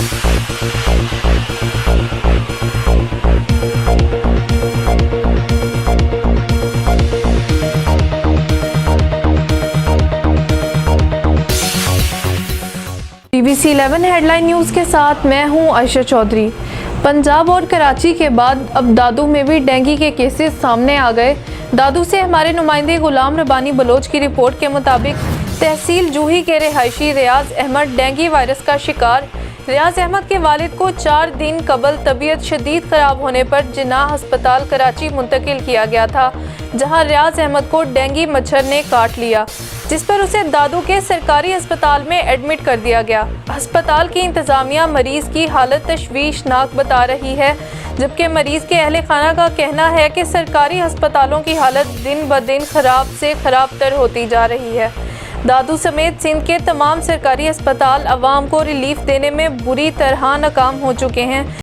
BBC 11 headline news के साथ मैं हूं आयशा चौधरी। पंजाब और कराची के बाद अब दादू में भी डेंगू के केसेस सामने आ गए। दादू से हमारे नुमाइंदे गुलाम रबानी बलोच की रिपोर्ट के मुताबिक तहसील जूही के रिहायशी रियाज अहमद डेंगू वायरस का शिकार। रियाज अहमद के वालिद को 4 दिन कबल तबीयत शदीद ख़राब होने पर जिन्नाह अस्पताल कराची मुंतकिल किया गया था, जहां रियाज अहमद को डेंगू मच्छर ने काट लिया, जिस पर उसे दादू के सरकारी अस्पताल में एडमिट कर दिया गया। अस्पताल की इंतज़ामिया मरीज़ की हालत तशवीशनाक बता रही है, जबकि मरीज़ के अहले खाना का कहना है कि सरकारी अस्पतालों की हालत दिन ब दिन ख़राब से ख़राब तर होती जा रही है। दादू समेत सिंध के तमाम सरकारी अस्पताल अवाम को रिलीफ देने में बुरी तरह नाकाम हो चुके हैं।